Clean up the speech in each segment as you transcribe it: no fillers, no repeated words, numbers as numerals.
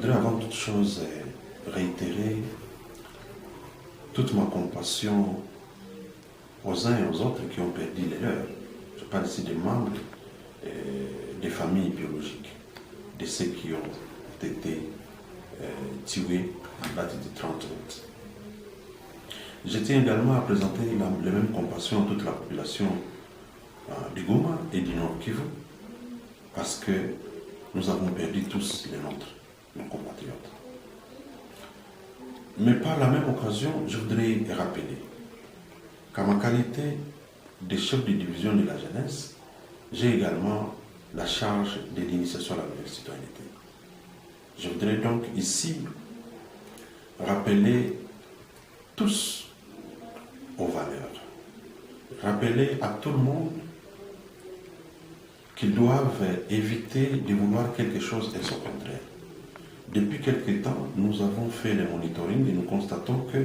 voudrais avant toute chose réitérer toute ma compassion aux uns et aux autres qui ont perdu les leurs. Je parle ici des membres des familles biologiques, de ceux qui ont été tués en date du 30 août. Je tiens également à présenter la même compassion à toute la population du Goma et du Nord Kivu, parce que nous avons perdu tous les nôtres, nos compatriotes. Mais par la même occasion, je voudrais rappeler qu'à ma qualité de chef de division de la jeunesse, j'ai également la charge de l'initiation à la nouvelle citoyenneté. Je voudrais donc ici rappeler tous aux valeurs, rappeler à tout le monde qu'ils doivent éviter de vouloir quelque chose et son contraire. Depuis quelque temps, nous avons fait le monitoring et nous constatons que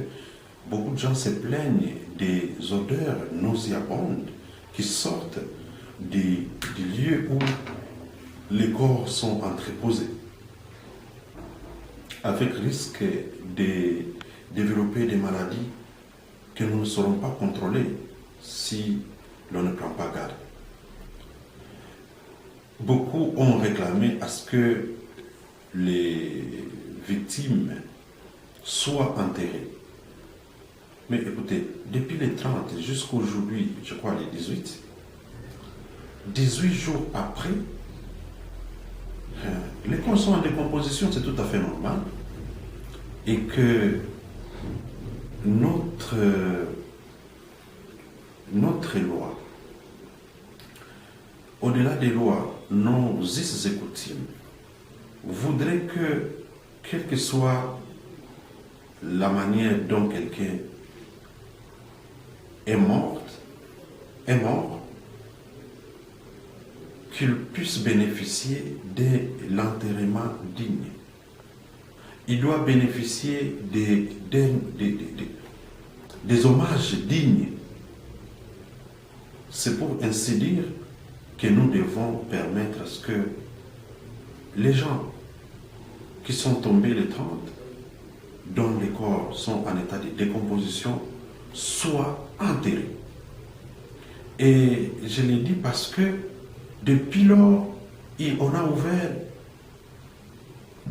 beaucoup de gens se plaignent des odeurs nauséabondes qui sortent du lieu où les corps sont entreposés, avec risque de développer des maladies que nous ne saurons pas contrôler si l'on ne prend pas garde. Beaucoup ont réclamé à ce que les victimes soient enterrées. Mais écoutez, depuis les 30 jusqu'aujourd'hui, je crois les 18 jours après, les corps sont en décomposition, c'est tout à fait normal. Et que notre loi, au-delà des lois, nos us et coutumes, voudrait que, quelle que soit la manière dont quelqu'un est mort, qu'il puisse bénéficier de l'enterrement digne. Il doit bénéficier des hommages dignes. C'est pour ainsi dire que nous devons permettre à ce que les gens qui sont tombés les 30, dont les corps sont en état de décomposition, soient enterrés. Et je l'ai dit parce que depuis lors, on a ouvert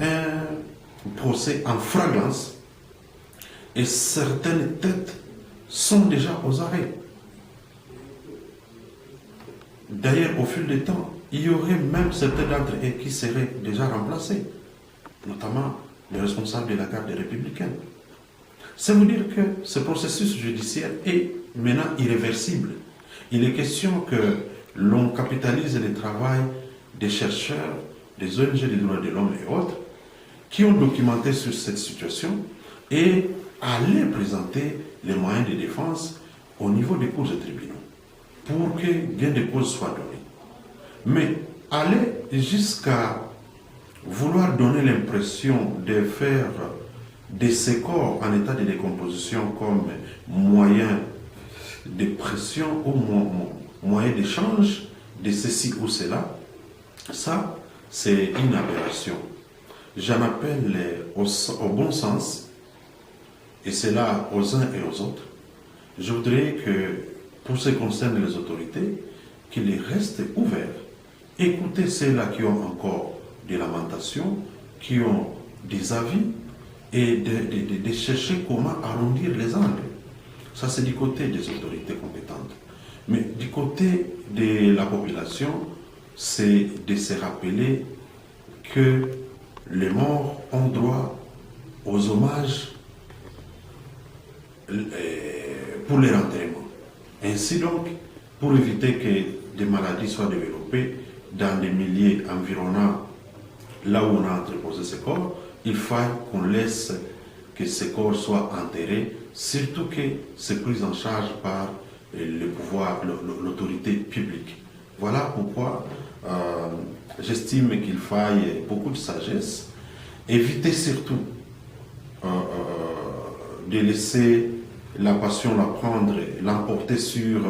un procès en flagrance et certaines têtes sont déjà aux arrêts. D'ailleurs, au fil du temps, il y aurait même certains d'entre eux qui seraient déjà remplacés, notamment les responsables de la garde républicaine. Ça veut dire que ce processus judiciaire est maintenant irréversible. Il est question que l'on capitalise le travail des chercheurs, des ONG des droits de l'homme et autres, qui ont documenté sur cette situation et aller présenter les moyens de défense au niveau des cours et tribunaux pour que gain de cause soit donné. Mais aller jusqu'à vouloir donner l'impression de faire de ces corps en état de décomposition comme moyen de pression ou moyen d'échange de ceci ou cela, ça, c'est une aberration. J'en appelle au bon sens, et c'est là aux uns et aux autres. Je voudrais que, pour ce qui concerne les autorités, qu'ils restent ouverts. Écoutez ceux-là qui ont encore des lamentations, qui ont des avis, et de chercher comment arrondir les angles. Ça, c'est du côté des autorités compétentes. Mais du côté de la population, c'est de se rappeler que les morts ont droit aux hommages pour les enterrements. Ainsi donc, pour éviter que des maladies soient développées dans les milieux environnants, là où on a entreposé ces corps, il faille qu'on laisse que ces corps soient enterrés, surtout que c'est pris en charge par le pouvoir, l'autorité publique. Voilà pourquoi j'estime qu'il faille beaucoup de sagesse, éviter surtout de laisser la passion l'emporter sur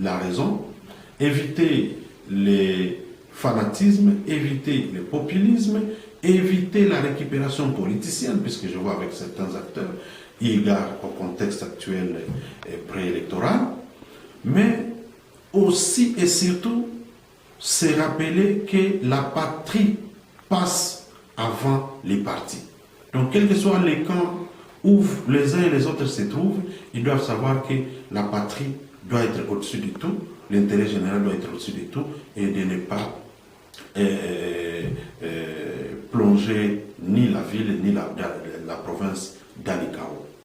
la raison, éviter les fanatismes, éviter le populisme éviter la récupération politicienne, puisque je vois avec certains acteurs, égard au contexte actuel préélectoral, mais aussi et surtout se rappeler que la patrie passe avant les partis. Donc, quels que soient les camps où les uns et les autres se trouvent, ils doivent savoir que la patrie doit être au-dessus de tout, l'intérêt général doit être au-dessus de tout, et de ne pas plonger ni la ville ni la province dans les chaos.